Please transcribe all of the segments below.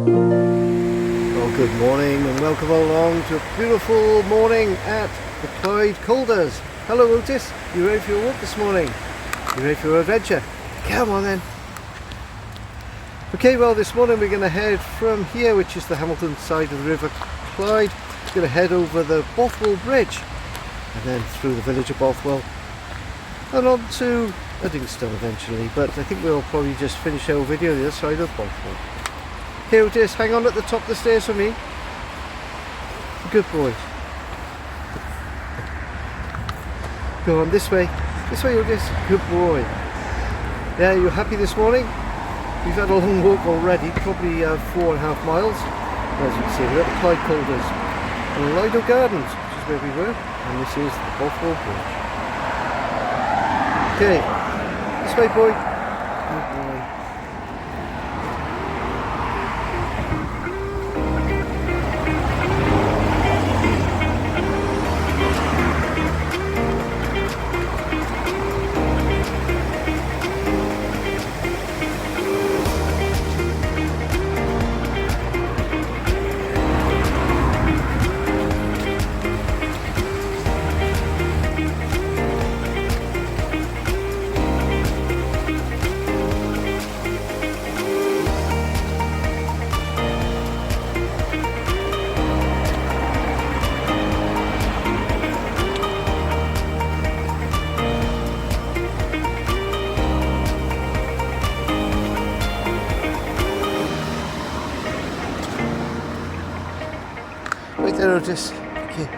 Well, good morning and welcome along to a beautiful morning at the Clyde Colders. Hello Otis, you ready for your walk this morning? You ready for your adventure? Come on then. Okay, well this morning we're going to head from here, which is the Hamilton side of the River Clyde. We're going to head over the Bothwell Bridge and then through the village of Bothwell and on to Uddingston eventually, but I think we'll probably just finish our video the other side of Bothwell. Okay Otis, hang on at the top of the stairs for me. Good boy. Go on this way Otis, good boy. Yeah, you happy this morning? We've had a long walk already, probably 4.5 miles. As you can see, we're at the Clyde Colders and Lido Gardens, which is where we were, and this is the Bothwell Bridge. Okay, this way boy. Good boy. Right there Otis, okay,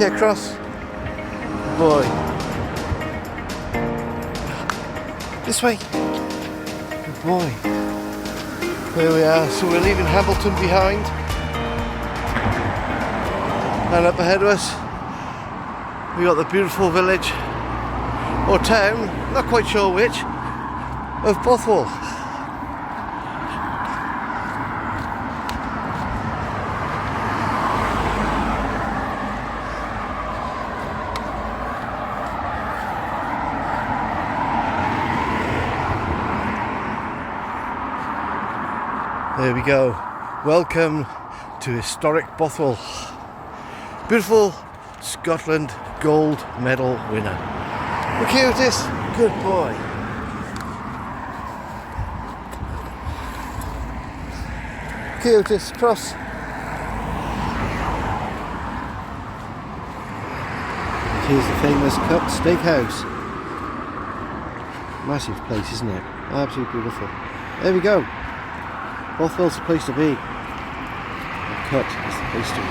across, good boy, this way, good boy. There we are, so we're leaving Hamilton behind and up ahead of us we got the beautiful village or town, not quite sure which, of Bothwell. There we go. Welcome to historic Bothwell. Beautiful Scotland gold medal winner. Okay Otis, good boy. Okay Otis, cross. Here's the famous Cut Steakhouse. Massive place, isn't it? Absolutely beautiful. There we go. Bothwell's the place to be. And Cut is the place to be.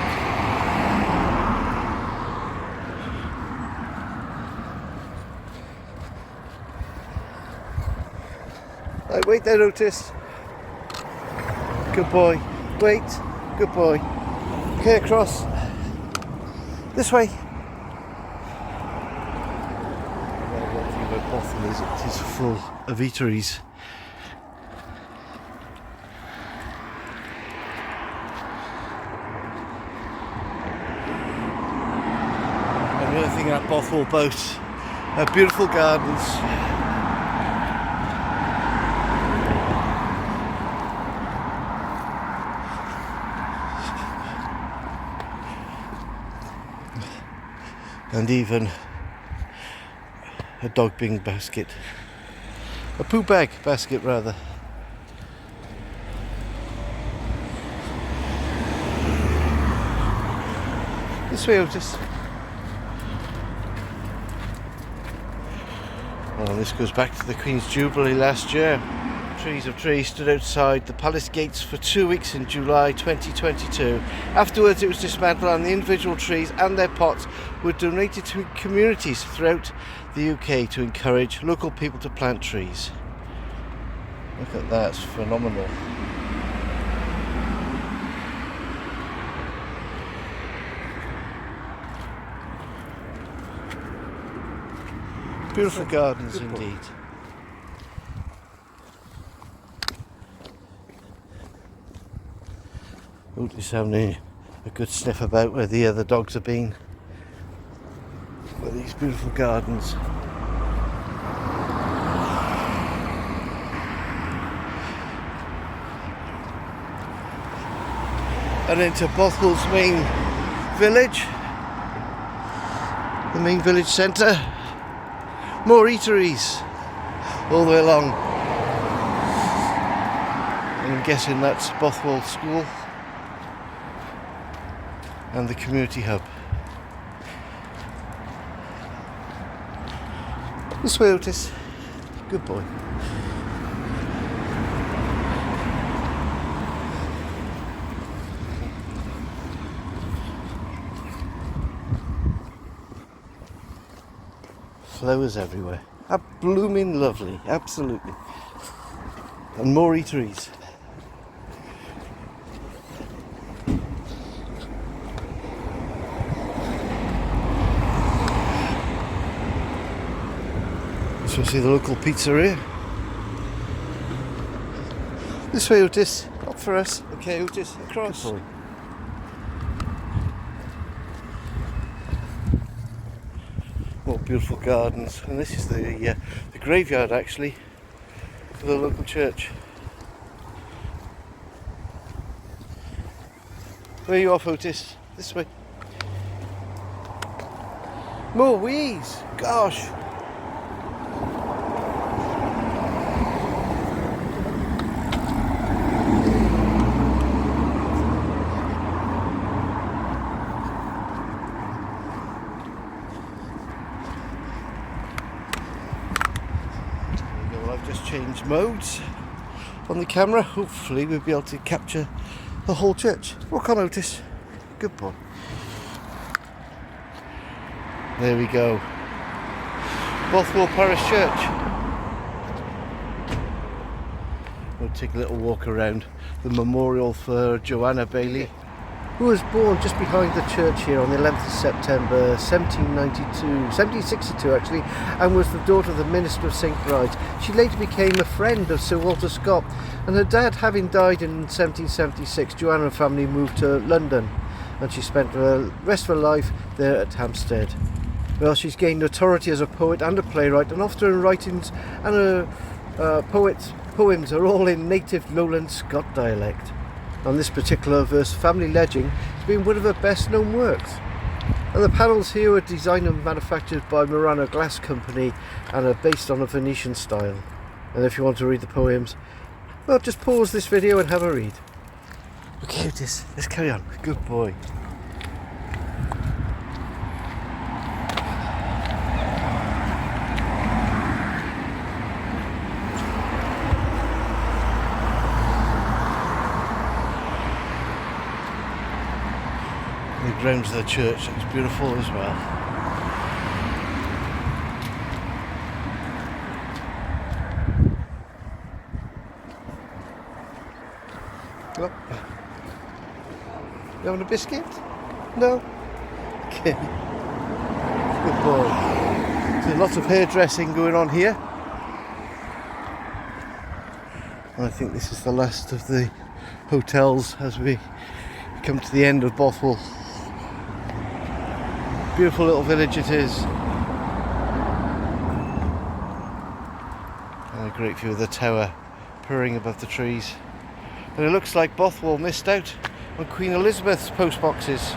Right, wait there Otis. Good boy. Wait. Good boy. Okay, across. This way. Well, one thing about Bothwell is it is full of eateries. Another thing at Bothwell boasts beautiful gardens. And even a dog bin basket. A poo bag basket rather. This way Otis. Well, this goes back to the Queen's Jubilee last year. Trees of trees stood outside the palace gates for 2 weeks in July 2022. Afterwards it was dismantled and the individual trees and their pots were donated to communities throughout the UK to encourage local people to plant trees. Look at that, it's phenomenal. Beautiful gardens indeed. Otis having a good sniff about where the other dogs have been. Look at these beautiful gardens. and into Bothwell's main village, the main village centre. More eateries all the way along, and I'm guessing that's Bothwell School and the community hub. This way, Otis. Good boy. Flowers everywhere. Blooming lovely, absolutely. And more eateries. So see the local pizzeria. This way, Otis. Up for us. Okay, Otis, across. More beautiful gardens, and this is the graveyard actually for the local church. Where are you off, Otis? This way. More weeds. Gosh. Change modes on the camera. Hopefully we'll be able to capture the whole church. Walk on, Otis. Good boy. There we go. Bothwell Parish Church. We'll take a little walk around the memorial for Joanna Bailey, who was born just behind the church here on the 11th of September 1762 actually, and was the daughter of the minister of St. Bride's. She later became a friend of Sir Walter Scott, and her dad having died in 1776, Joanna and family moved to London, and she spent the rest of her life there at Hampstead. Well, she's gained notoriety as a poet and a playwright, and often her writings and her poems are all in native lowland Scot dialect. On this particular verse, Family Legend, has been one of her best known works. And the panels here are designed and manufactured by Murano Glass Company and are based on a Venetian style. And if you want to read the poems, well, just pause this video and have a read. Okay, Otis, let's carry on. Good boy. The grounds of the church looks beautiful as well. Oh. You having a biscuit? No? Okay. Good boy. There's lots of hairdressing going on here. And I think this is the last of the hotels as we come to the end of Bothwell. Beautiful little village it is. And a great view of the tower purring above the trees. And it looks like Bothwell missed out on Queen Elizabeth's post boxes.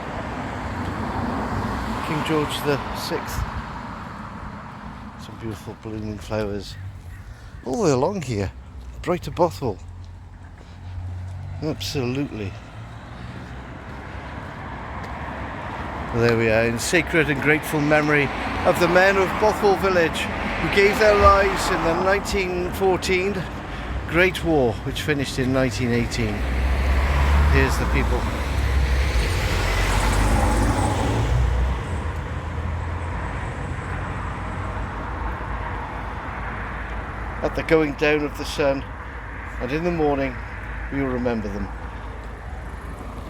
King George VI. Some beautiful blooming flowers all the way along here. Brighter Bothwell. Absolutely. Well, there we are, in sacred and grateful memory of the men of Bothwell Village who gave their lives in the 1914 Great War, which finished in 1918. Here's the people. At the going down of the sun, and in the morning, we will remember them.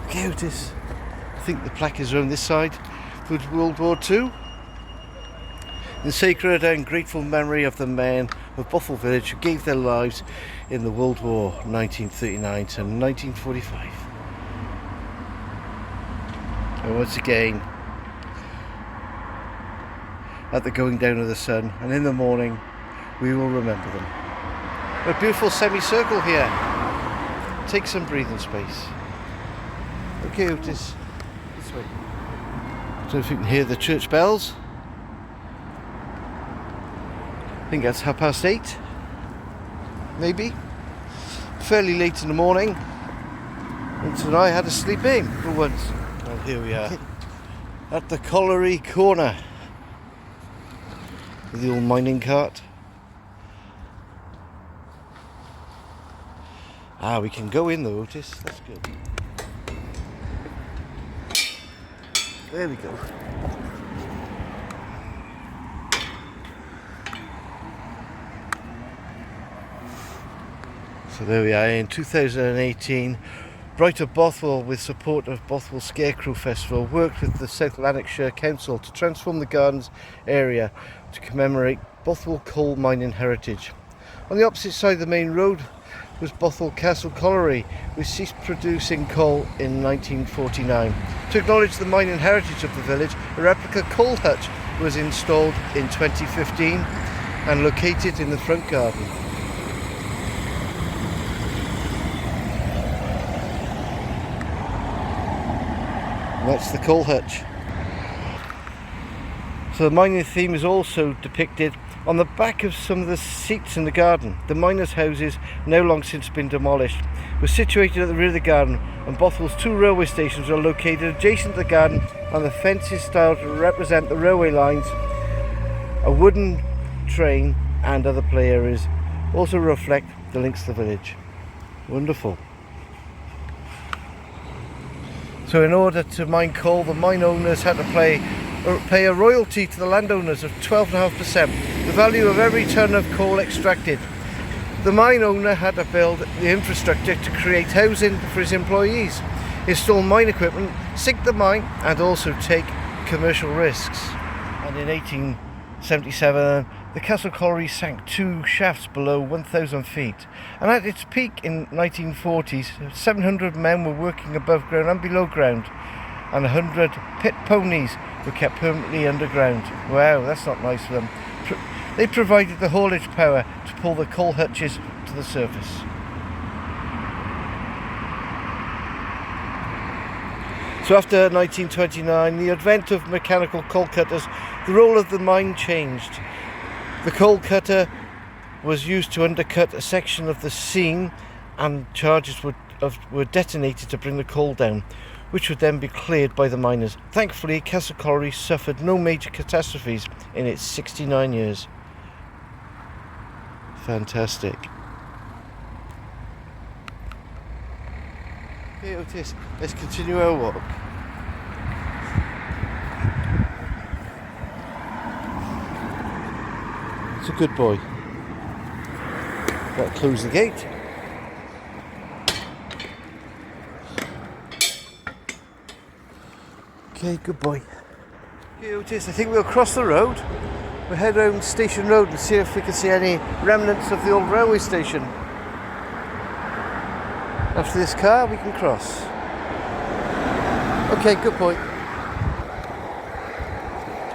Okay, Otis. I think the plaque is around this side for World War II. In sacred and grateful memory of the men of Bothwell Village who gave their lives in the World War 1939 to 1945. And once again, at the going down of the sun, and in the morning, we will remember them. A beautiful semicircle here. Take some breathing space. Okay, Otis, this way. I don't know if you can hear the church bells. I think that's 8:30, maybe. Fairly late in the morning. And tonight I had to sleep in for once. Well, here we are at the colliery corner with the old mining cart. Ah, we can go in though, Otis. That's good. There we go. So there we are in 2018. Bright of Bothwell, with support of Bothwell Scarecrow Festival, worked with the South Lanarkshire Council to transform the gardens area to commemorate Bothwell coal mining heritage. On the opposite side of the main road was Bothwell Castle Colliery, which ceased producing coal in 1949. To acknowledge the mining heritage of the village, a replica coal hutch was installed in 2015 and located in the front garden. That's the coal hutch. So the mining theme is also depicted on the back of some of the seats in the garden. The miners' houses, now long since been demolished, were situated at the rear of the garden, and Bothwell's 2 railway stations are located adjacent to the garden, and the fences styled to represent the railway lines. A wooden train and other play areas also reflect the links to the village. Wonderful. So in order to mine coal, the mine owners had to pay a royalty to the landowners of 12.5%, the value of every tonne of coal extracted. The mine owner had to build the infrastructure to create housing for his employees, install mine equipment, sink the mine, and also take commercial risks. And in 1877, the Castle Colliery sank 2 shafts below 1,000 feet, and at its peak in 1940s, 700 men were working above ground and below ground, and 100 pit ponies were kept permanently underground. Wow, that's not nice for them. They provided the haulage power to pull the coal hutches to the surface. So after 1929, the advent of mechanical coal cutters, the role of the mine changed. The coal cutter was used to undercut a section of the seam, and charges were detonated to bring the coal down, which would then be cleared by the miners. Thankfully, Castle Colliery suffered no major catastrophes in its 69 years. Fantastic. Okay, Otis, let's continue our walk. It's a good boy. Got to close the gate. Okay, good boy. Okay, Otis, I think we'll cross the road. We'll head around Station Road and see if we can see any remnants of the old railway station. After this car, we can cross. Okay, good boy.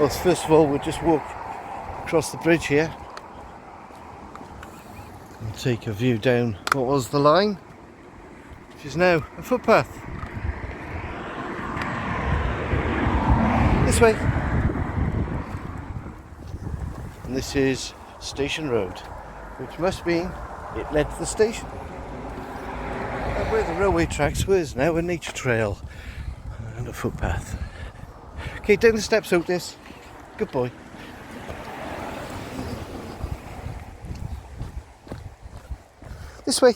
Well, first of all, we'll just walk across the bridge here and take a view down what was the line, which is now a footpath. This way. And this is Station Road, which must mean it led to the station. And where the railway tracks were is now a nature trail and a footpath. Okay, down the steps, Otis. Good boy. This way.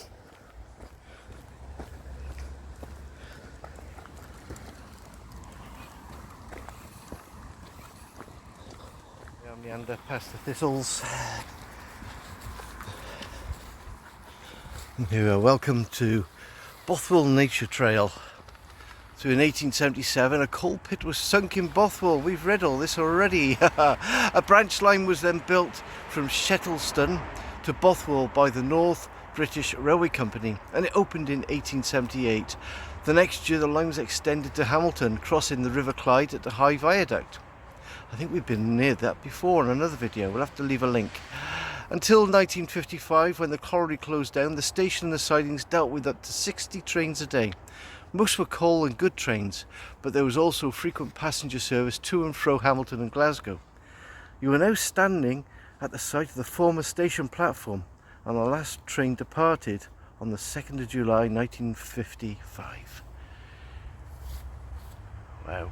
Down meander past the thistles. You are welcome to Bothwell Nature Trail. So in 1877 a coal pit was sunk in Bothwell. We've read all this already. A branch line was then built from Shettleston to Bothwell by the North British Railway Company, and it opened in 1878. The next year the line was extended to Hamilton, crossing the River Clyde at the High Viaduct. I think we've been near that before in another video. We'll have to leave a link. Until 1955, when the colliery closed down, the station and the sidings dealt with up to 60 trains a day. Most were coal and goods trains, but there was also frequent passenger service to and fro Hamilton and Glasgow. You are now standing at the site of the former station platform, and the last train departed on the 2nd of July 1955. Wow.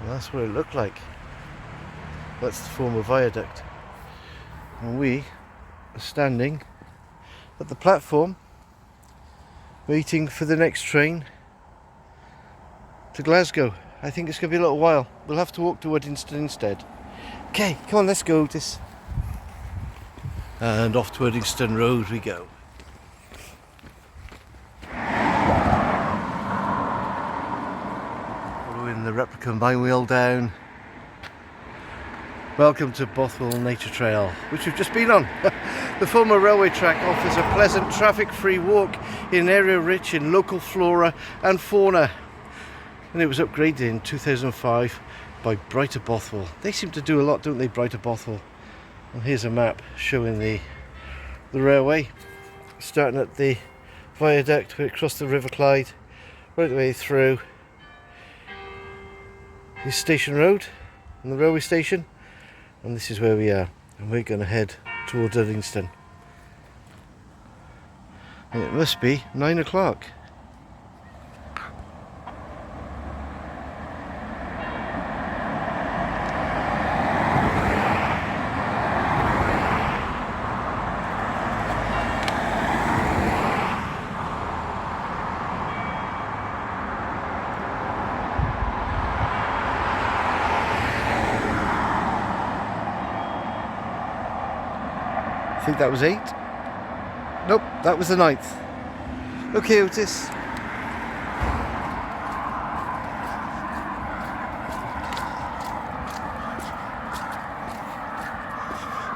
Well, that's what it looked like. That's the former viaduct. And we are standing at the platform waiting for the next train to Glasgow. I think it's going to be a little while. We'll have to walk to Uddingston instead. Okay, come on, let's go, Otis. And off to Uddingston Road we go. Following the replica mine wheel down. Welcome to Bothwell Nature Trail, which we've just been on. The former railway track offers a pleasant traffic-free walk in an area rich in local flora and fauna. And it was upgraded in 2005 by Brighter Bothwell. They seem to do a lot, don't they, Brighter Bothwell? Well, here's a map showing the railway, starting at the viaduct where it crossed the River Clyde, right the way through the station road and the railway station. And this is where we are, and we're going to head towards Uddingston. And it must be 9 o'clock. I think that was 8. Nope, that was the 9th. Okay, Otis.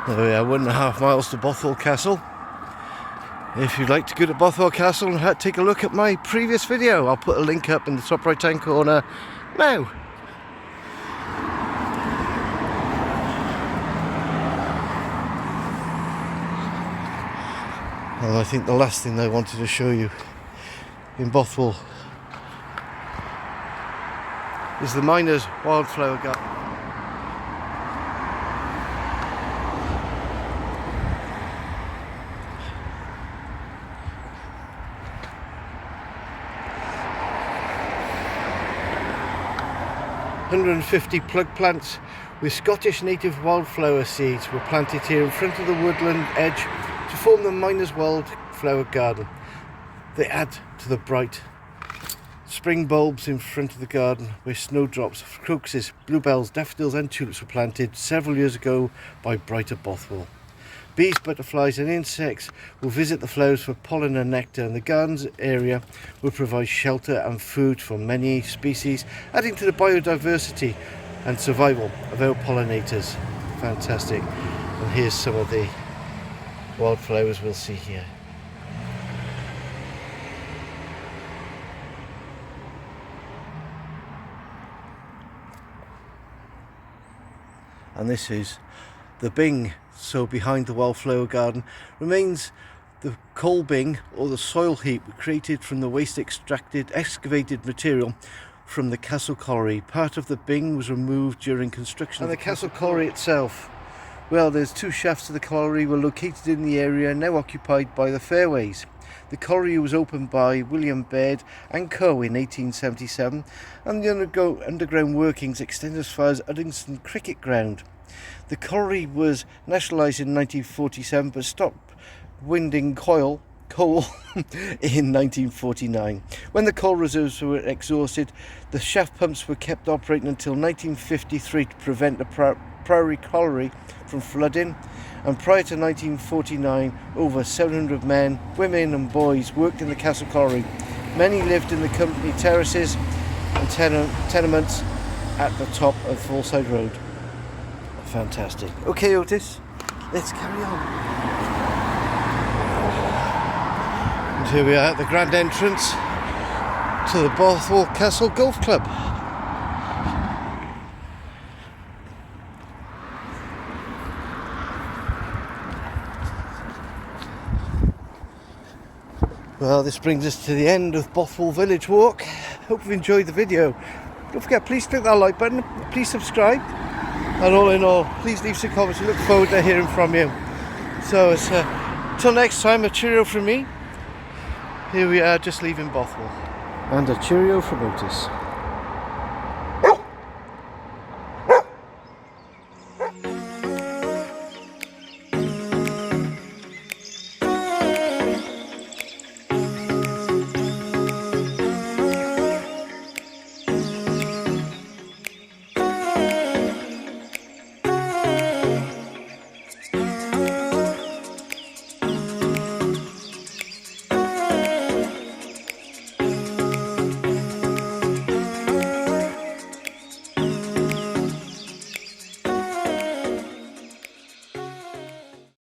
There we are, 1.5 miles to Bothwell Castle. If you'd like to go to Bothwell Castle and take a look at my previous video, I'll put a link up in the top right hand corner now. And I think the last thing I wanted to show you in Bothwell is the Miners Wildflower Garden. "150 plug plants with Scottish native wildflower seeds were planted here in front of the woodland edge to form the Miners Wildflower Garden. They add to the bright spring bulbs in front of the garden where snowdrops, crocuses, bluebells, daffodils and tulips were planted several years ago by Brighter Bothwell. Bees, butterflies and insects will visit the flowers for pollen and nectar, and the garden's area will provide shelter and food for many species, adding to the biodiversity and survival of our pollinators." Fantastic. And here's some of the wildflowers we'll see here. And this is the bing. So behind the wildflower garden remains the coal bing, or the soil heap created from the waste excavated material from the castle colliery. Part of the bing was removed during construction. And the castle colliery itself, well, there's 2 shafts of the colliery were located in the area, now occupied by the Fairways. The colliery was opened by William Baird and Co. in 1877, and the underground workings extend as far as Uddingston Cricket Ground. The colliery was nationalised in 1947, but stopped winding coal in 1949. When the coal reserves were exhausted, the shaft pumps were kept operating until 1953 to prevent the Priory Colliery from flooding. And prior to 1949, over 700 men, women and boys worked in the castle colliery. Many lived in the company terraces and tenements at the top of Fallside Road. Fantastic. Okay, Otis, let's carry on. And here we are at the grand entrance to the Bothwell Castle Golf Club. Well, this brings us to the end of Bothwell Village Walk. Hope you've enjoyed the video. Don't forget, please click that like button, please subscribe, and all in all, please leave some comments. We look forward to hearing from you. So till next time, a cheerio from me. Here we are, just leaving Bothwell. And a cheerio from Otis.